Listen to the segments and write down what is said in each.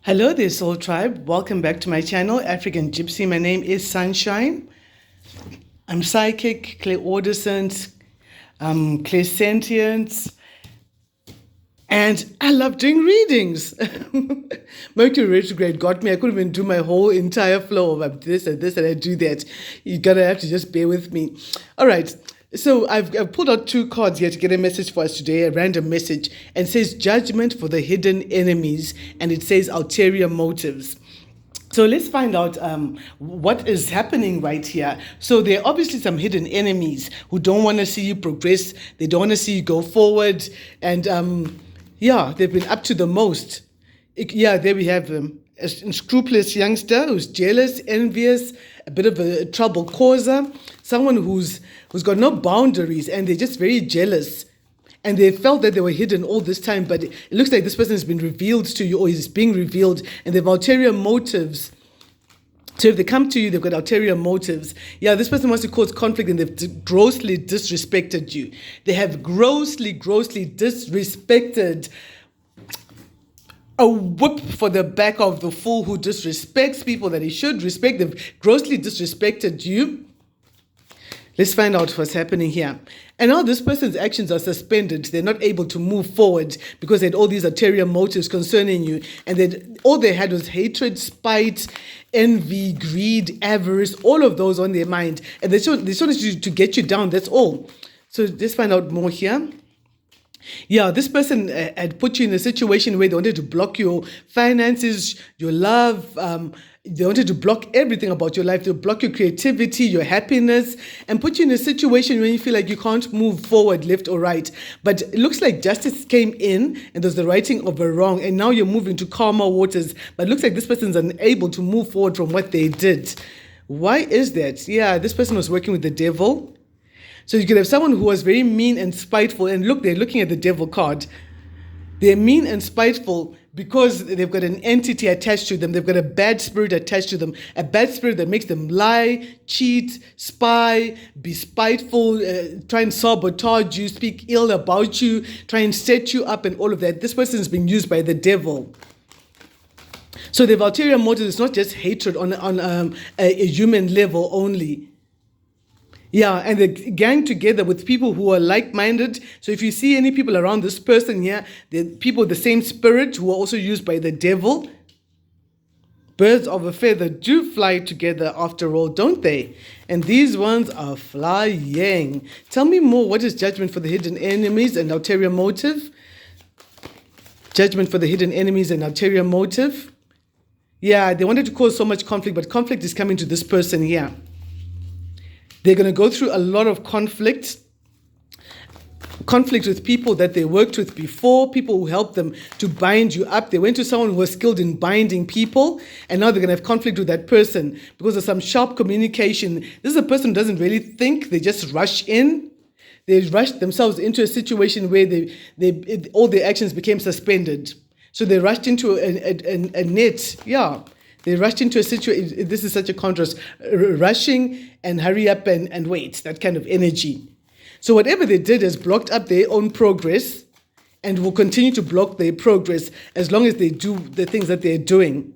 Hello there, Soul Tribe. Welcome back to my channel, African Gypsy. My name is Sunshine. I'm psychic, clairaudient, clairsentient, and I love doing readings. Mercury retrograde got me. I couldn't even do my whole entire flow of this and this and I do that. You're going to have to just bear with me. All right. So I've pulled out two cards here to get a message for us today, a random message, and it says judgment for the hidden enemies, and it says ulterior motives. So let's find out what is happening right here. So there are obviously some hidden enemies who don't want to see you progress. They don't want to see you go forward. And they've been up to the most. There we have them. A scrupulous youngster who's jealous, envious, a bit of a trouble causer, someone who's got no boundaries and they're just very jealous. And they felt that they were hidden all this time, but it looks like this person has been revealed to you or is being revealed, and they have ulterior motives. So if they come to you, they've got ulterior motives. Yeah, this person wants to cause conflict and they've grossly disrespected you. They have grossly disrespected. A whip for the back of the fool who disrespects people that he should respect. They've grossly disrespected you. Let's find out what's happening here. And now this person's actions are suspended. They're not able to move forward because they had all these ulterior motives concerning you. And all they had was hatred, spite, envy, greed, avarice, all of those on their mind. And they wanted you to get you down. That's all. So let's find out more here. Yeah, this person had put you in a situation where they wanted to block your finances, your love. They wanted to block everything about your life. They block your creativity, your happiness, and put you in a situation where you feel like you can't move forward, left or right. But it looks like justice came in and there's the righting of a wrong. And now you're moving to calmer waters. But it looks like this person's unable to move forward from what they did. Why is that? Yeah, this person was working with the devil. So you could have someone who was very mean and spiteful. And look, they're looking at the devil card. They're mean and spiteful because they've got an entity attached to them. They've got a bad spirit attached to them. A bad spirit that makes them lie, cheat, spy, be spiteful, try and sabotage you, speak ill about you, try and set you up and all of that. This person is being used by the devil. So the ulterior motive is not just hatred on a human level only. Yeah, and they gang together with people who are like-minded. So if you see any people around this person here, they're people with the same spirit who are also used by the devil. Birds of a feather do fly together after all, don't they? And these ones are flying. Tell me more. What is judgment for the hidden enemies and ulterior motive? Judgment for the hidden enemies and ulterior motive. Yeah, they wanted to cause so much conflict, but conflict is coming to this person here. They're going to go through a lot of conflict with people that they worked with before, people who helped them to bind you up. They went to someone who was skilled in binding people, and now they're going to have conflict with that person because of some sharp communication. This is a person who doesn't really think. They just rush in. They rushed themselves into a situation where all their actions became suspended. So they rushed into a net. Yeah. They rushed into a situation. This is such a contrast. Rushing and hurry up and wait. That kind of energy. So whatever they did has blocked up their own progress and will continue to block their progress as long as they do the things that they're doing.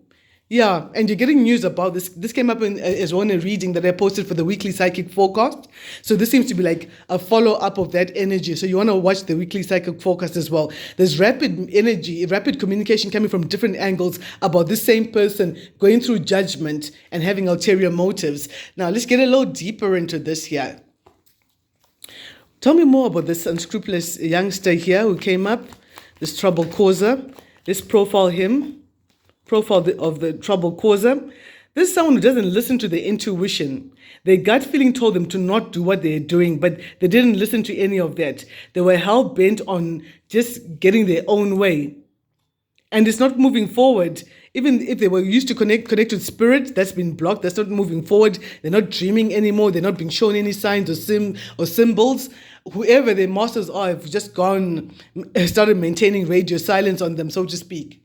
Yeah, and you're getting news about this. This came up as one a reading that I posted for the weekly psychic forecast. So this seems to be like a follow-up of that energy. So you want to watch the weekly psychic forecast as well. There's rapid energy, rapid communication coming from different angles about this same person going through judgment and having ulterior motives. Now, let's get a little deeper into this here. Tell me more about this unscrupulous youngster here who came up, this trouble causer. Let's profile him. Profile of the trouble causer. This is someone who doesn't listen to their intuition. Their gut feeling told them to not do what they're doing, but they didn't listen to any of that. They were hell-bent on just getting their own way. And it's not moving forward. Even if they were used to connect with spirit, that's been blocked. That's not moving forward. They're not dreaming anymore. They're not being shown any signs or symbols. Whoever their masters are have just started maintaining radio silence on them, so to speak.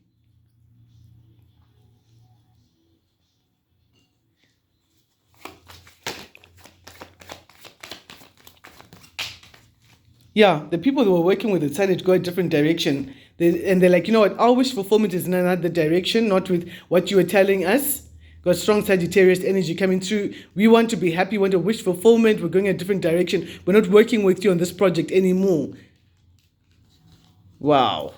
Yeah, the people that were working with decided to go a different direction. And they're like, you know what, our wish fulfillment is in another direction, not with what you were telling us. Got strong Sagittarius energy coming through. We want to be happy, we want a wish fulfillment. We're going a different direction. We're not working with you on this project anymore. Wow.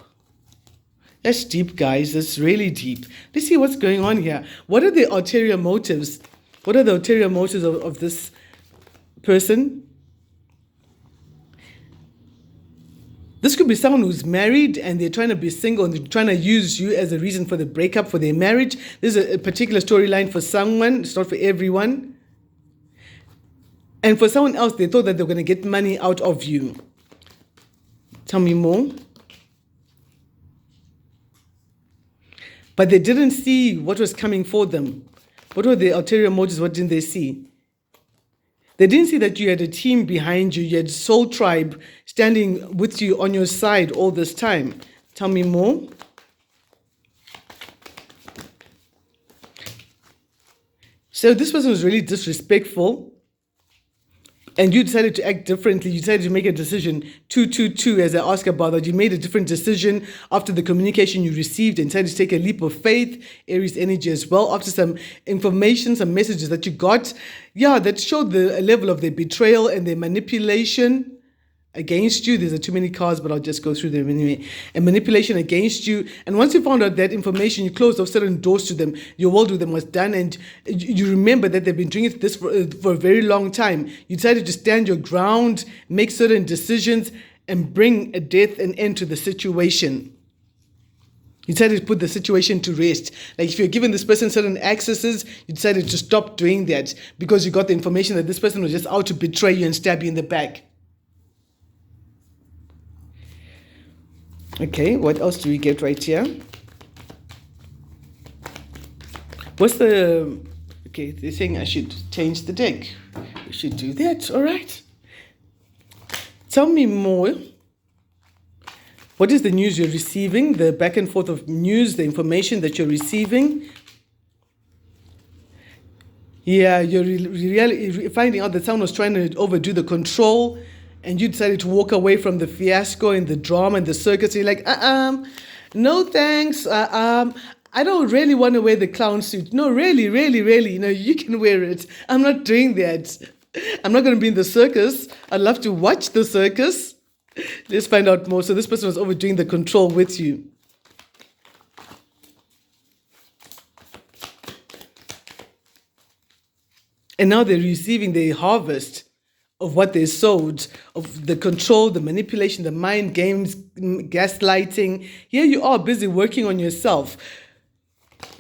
That's deep, guys. That's really deep. Let's see what's going on here. What are the ulterior motives? What are the ulterior motives of this person? This could be someone who's married and they're trying to be single and they're trying to use you as a reason for the breakup, for their marriage. This is a particular storyline for someone. It's not for everyone. And for someone else, they thought that they were going to get money out of you. Tell me more. But they didn't see what was coming for them. What were the ulterior motives? What didn't they see? They didn't see that you had a team behind you. You had soul tribe standing with you on your side all this time. Tell me more. So this person was really disrespectful. And you decided to act differently. You decided to make a decision. 222, as I ask about that. You made a different decision after the communication you received and decided to take a leap of faith. Aries energy as well. After some information, some messages that you got. Yeah, that showed the level of their betrayal and their manipulation against you. There's too many cards, but I'll just go through them anyway. And manipulation against you. And once you found out that information, you closed off certain doors to them. Your world with them was done. And you remember that they've been doing this for a very long time. You decided to stand your ground, make certain decisions, and bring a death and end to the situation. You decided to put the situation to rest. Like if you're giving this person certain accesses, you decided to stop doing that because you got the information that this person was just out to betray you and stab you in the back. Okay, what else do we get right here? What's the... Okay, they're saying I should change the deck. We should do that, all right. Tell me more. What is the news you're receiving? The back and forth of news, the information that you're receiving. Yeah, you're really finding out that someone was trying to overdo the control and you decided to walk away from the fiasco and the drama and the circus. You're like, no thanks. I don't really want to wear the clown suit. No, really, you can wear it. I'm not doing that. I'm not going to be in the circus. I'd love to watch the circus. Let's find out more. So this person was overdoing the control with you. And now they're receiving the harvest of what they sowed, of the control, the manipulation, the mind games, gaslighting. Here you are busy working on yourself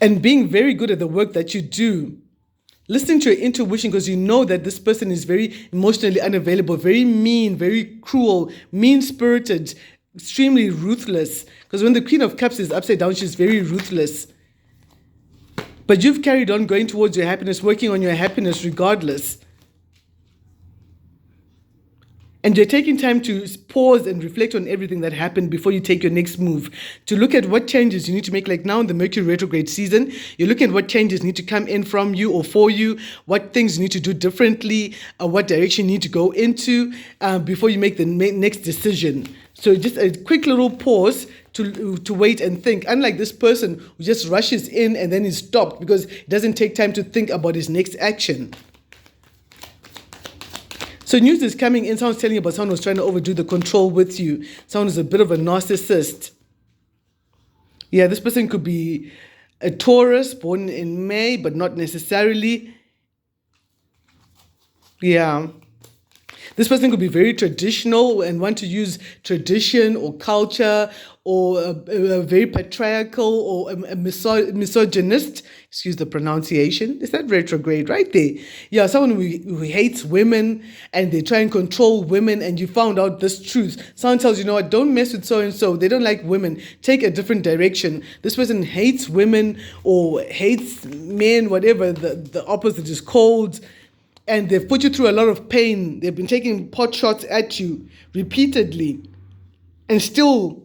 and being very good at the work that you do. Listening to your intuition because you know that this person is very emotionally unavailable, very mean, very cruel, mean-spirited, extremely ruthless. Because when the Queen of Cups is upside down, she's very ruthless. But you've carried on going towards your happiness, working on your happiness regardless. And you're taking time to pause and reflect on everything that happened before you take your next move. To look at what changes you need to make, like now in the Mercury retrograde season, you're looking at what changes need to come in from you or for you, what things you need to do differently, what direction you need to go into before you make the next decision. So just a quick little pause to wait and think. Unlike this person who just rushes in and then is stopped because he doesn't take time to think about his next action. So news is coming in. Someone's telling you about someone who's trying to overdo the control with you. Someone who's a bit of a narcissist. Yeah, this person could be a Taurus, born in May, but not necessarily. Yeah. This person could be very traditional and want to use tradition or culture or very patriarchal or a misogynist. Excuse the pronunciation. Is that retrograde right there? Yeah, someone who hates women and they try and control women and you found out this truth. Someone tells you, you know what, don't mess with so-and-so. They don't like women. Take a different direction. This person hates women or hates men, whatever the opposite is called. And they've put you through a lot of pain. They've been taking pot shots at you repeatedly. And still,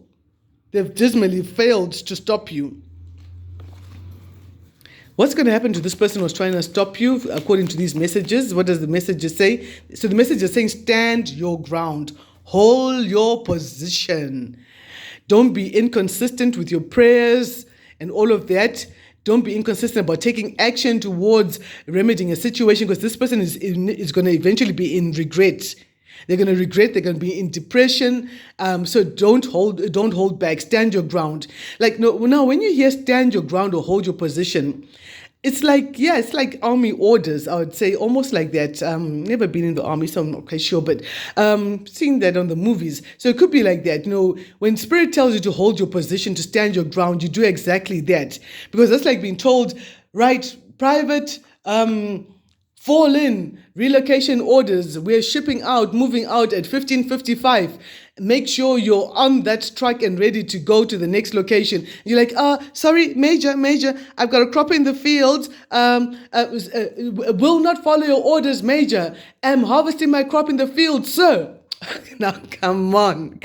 they've dismally failed to stop you. What's going to happen to this person who's trying to stop you, according to these messages? What does the messages say? So the message is saying, stand your ground. Hold your position. Don't be inconsistent with your prayers and all of that. Don't be inconsistent about taking action towards remedying a situation, because this person is going to eventually be in regret. They're going to regret. They're going to be in depression. So don't hold back. Stand your ground. Like no, now when you hear stand your ground or hold your position, it's like army orders, I would say, almost like that. Never been in the army, so I'm not quite sure, but seeing that on the movies. So it could be like that. When Spirit tells you to hold your position, to stand your ground, you do exactly that. Because that's like being told, right, private, fall in, relocation orders, we're shipping out, moving out at 15:55. Make sure you're on that truck and ready to go to the next location. You're like, sorry, Major, I've got a crop in the field. Will not follow your orders, Major. I'm harvesting my crop in the field, sir. Now, come on.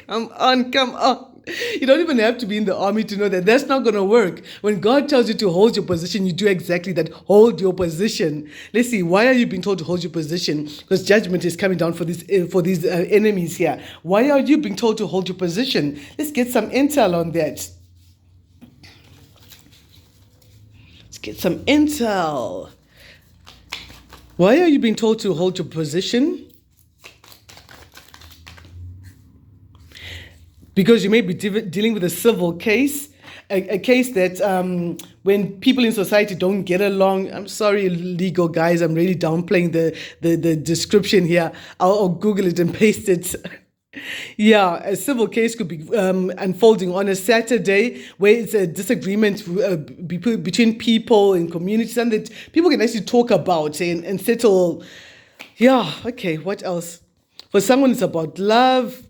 You don't even have to be in the army to know that that's not going to work. When God tells you to hold your position, you do exactly that. Hold your position. Let's see, why are you being told to hold your position? Because judgment is coming down for these enemies here. Why are you being told to hold your position? Let's get some intel on that. Let's get some intel. Why are you being told to hold your position? Because you may be dealing with a civil case, a case that when people in society don't get along, I'm sorry, legal guys, I'm really downplaying the description here. I'll Google it and paste it. Yeah, a civil case could be unfolding on a Saturday where it's a disagreement between people in communities and that people can actually talk about and settle. Yeah, okay, what else? For someone, it's about love.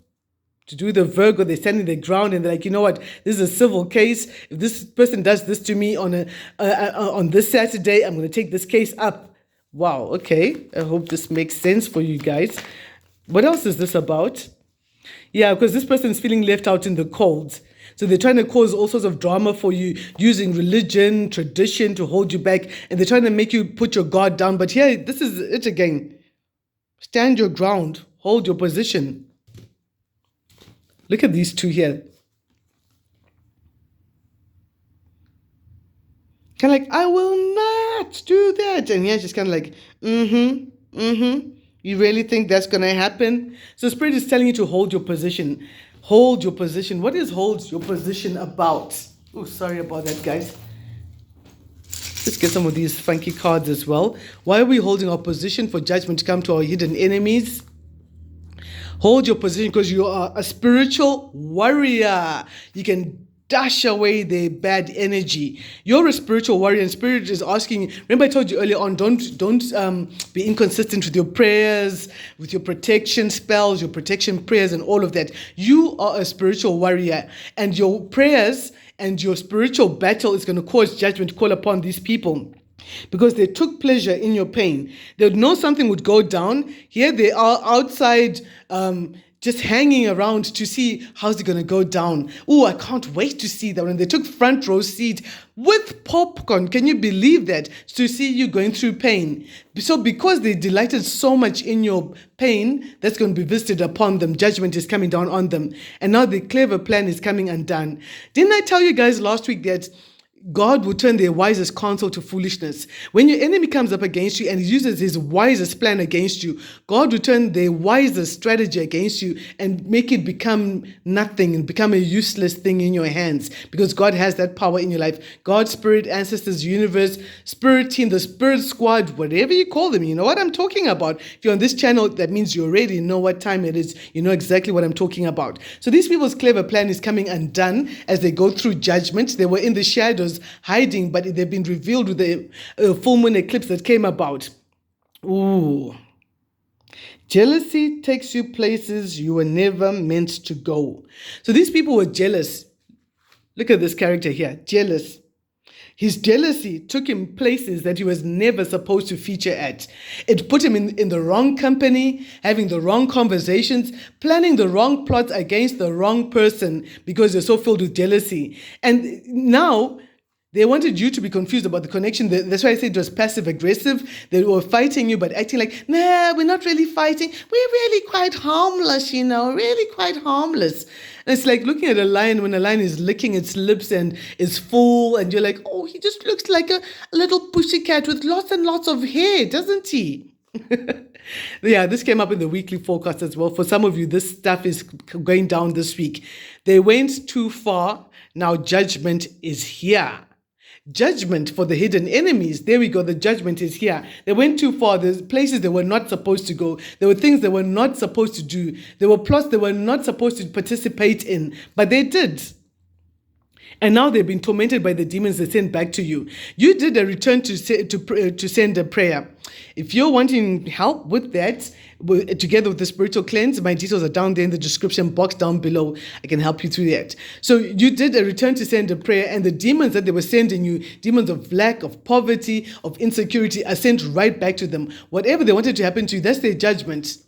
To do the Virgo, they stand in the ground and they're like, you know what? This is a civil case. If this person does this to me on this Saturday, I'm going to take this case up. Wow. Okay. I hope this makes sense for you guys. What else is this about? Yeah, because this person is feeling left out in the cold. So they're trying to cause all sorts of drama for you, using religion, tradition to hold you back, and they're trying to make you put your guard down. But here, this is it again. Stand your ground. Hold your position. Look at these two here. Kind of like, I will not do that. And yeah, she's kind of like, You really think that's going to happen? So Spirit is telling you to hold your position. Hold your position. What is hold your position about? Oh, sorry about that, guys. Let's get some of these funky cards as well. Why are we holding our position? For judgment to come to our hidden enemies. Hold your position because you are a spiritual warrior. You can dash away the bad energy. You're a spiritual warrior, and Spirit is asking. Remember, I told you earlier on, don't be inconsistent with your prayers, with your protection spells, your protection prayers, and all of that. You are a spiritual warrior, and your prayers and your spiritual battle is going to cause judgment to call upon these people. Because they took pleasure in your pain. They would know something would go down. Here they are outside, just hanging around to see how's it going to go down. Oh, I can't wait to see that. And they took front row seat with popcorn. Can you believe that? To see you going through pain. So because they delighted so much in your pain, that's going to be visited upon them. Judgment is coming down on them. And now the clever plan is coming undone. Didn't I tell you guys last week that God will turn their wisest counsel to foolishness? When your enemy comes up against you and uses his wisest plan against you, God will turn their wisest strategy against you and make it become nothing and become a useless thing in your hands, because God has that power in your life. God, Spirit, ancestors, universe, Spirit team, the Spirit squad, whatever you call them, you know what I'm talking about. If you're on this channel, that means you already know what time it is. You know exactly what I'm talking about. So these people's clever plan is coming undone as they go through judgment. They were in the shadows hiding, but they've been revealed with the full moon eclipse that came about. Ooh. Jealousy takes you places you were never meant to go. So these people were jealous. Look at this character here, jealous. His jealousy took him places that he was never supposed to feature at. It put him in the wrong company, having the wrong conversations, planning the wrong plots against the wrong person because they're so filled with jealousy. And now They wanted you to be confused about the connection. That's why I said it was passive aggressive. They were fighting you, but acting like, nah, we're not really fighting. We're really quite harmless, really quite harmless. And it's like looking at a lion when a lion is licking its lips and is full, and you're like, oh, he just looks like a little pussycat with lots and lots of hair, doesn't he? Yeah, this came up in the weekly forecast as well. For some of you, this stuff is going down this week. They went too far. Now judgment is here. Judgment for the hidden enemies. There we go. The judgment is here. They went too far. There's places they were not supposed to go. There were things they were not supposed to do. There were plots they were not supposed to participate in, but they did. And now they've been tormented by the demons they sent back to you. You did a return to send a prayer. If you're wanting help with that, together with the spiritual cleanse, my details are down there in the description box down below. I can help you through that. So you did a return to send a prayer, and the demons that they were sending you, demons of lack, of poverty, of insecurity, are sent right back to them. Whatever they wanted to happen to you, that's their judgment.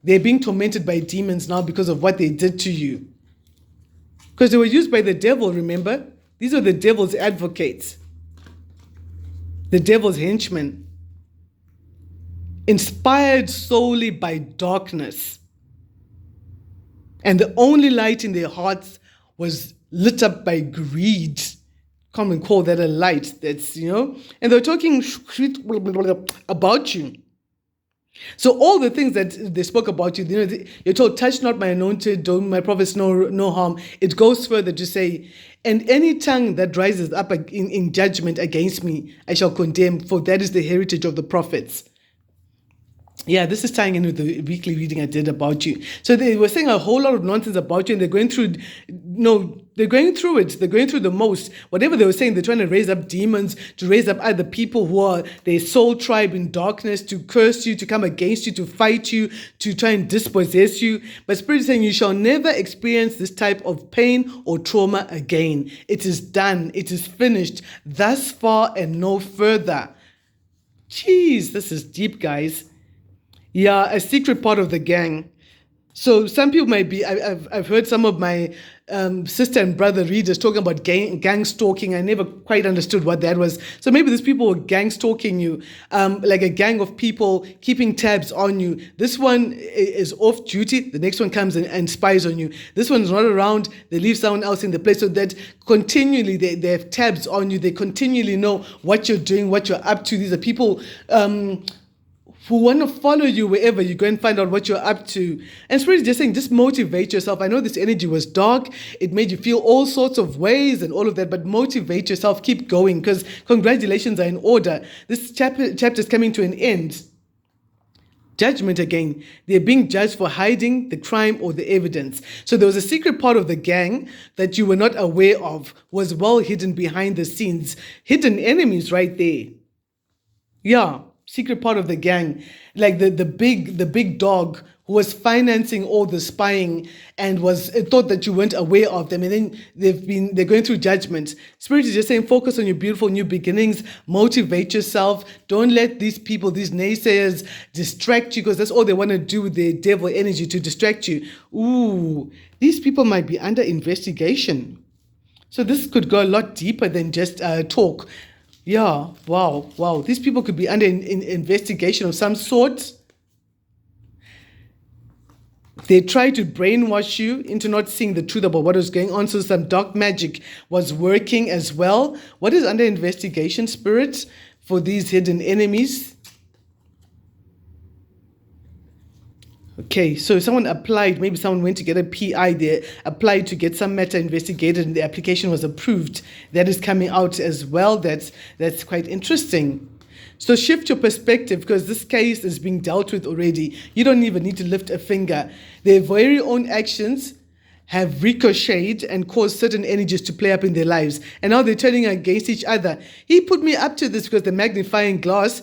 They're being tormented by demons now because of what they did to you. Because they were used by the devil, remember? These are the devil's advocates. The devil's henchmen. Inspired solely by darkness. And the only light in their hearts was lit up by greed. Come and call that a light. That's, And they're talking about you. So all the things that they spoke about you, you're told, touch not my anointed, don't my prophets no harm. It goes further to say, and any tongue that rises up in judgment against me, I shall condemn, for that is the heritage of the prophets. Yeah, this is tying in with the weekly reading I did about you. So they were saying a whole lot of nonsense about you, and they're going through it. They're going through the most. Whatever they were saying, they're trying to raise up demons, to raise up other people who are their soul tribe in darkness, to curse you, to come against you, to fight you, to try and dispossess you. But Spirit is saying you shall never experience this type of pain or trauma again. It is done. It is finished. Thus far and no further. Jeez, this is deep, guys. Yeah, a secret part of the gang. So some people might be, I've heard some of my sister and brother readers talking about gang stalking. I never quite understood what that was. So maybe these people were gang stalking you, like a gang of people keeping tabs on you. This one is off duty. The next one comes and spies on you. This one's not around. They leave someone else in the place, so that continually they have tabs on you. They continually know what you're doing, what you're up to. These are people who want to follow you wherever you go and find out what you're up to. And Spirit is just saying, just motivate yourself. I know this energy was dark. It made you feel all sorts of ways and all of that, but motivate yourself. Keep going, because congratulations are in order. This chapter is coming to an end. Judgment again. They're being judged for hiding the crime or the evidence. So there was a secret part of the gang that you were not aware of, was well hidden behind the scenes. Hidden enemies right there. Yeah. Secret part of the gang, like the big dog who was financing all the spying and thought that you weren't aware of them, and then they're going through judgment. Spirit is just saying, focus on your beautiful new beginnings, motivate yourself. Don't let these people, these naysayers, distract you, because that's all they want to do with their devil energy, to distract you. Ooh, these people might be under investigation. So this could go a lot deeper than just talk. Yeah, wow. These people could be under investigation of some sort. They tried to brainwash you into not seeing the truth about what was going on. So some dark magic was working as well. What is under investigation, Spirit, for these hidden enemies? Okay, so someone applied, maybe someone went to get a PI, they applied to get some matter investigated, and the application was approved. That is coming out as well. That's quite interesting. So shift your perspective, because this case is being dealt with already. You don't even need to lift a finger. Their very own actions have ricocheted and caused certain energies to play up in their lives. And now they're turning against each other. He put me up to this because the magnifying glass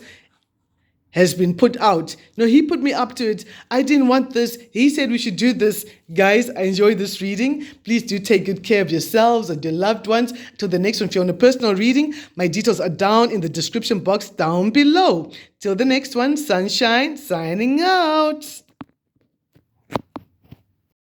has been put out. No, he put me up to it. I didn't want this. He said we should do this. Guys, I enjoyed this reading. Please do take good care of yourselves and your loved ones. Till the next one, if you want a personal reading, my details are down in the description box down below. Till the next one, Sunshine signing out.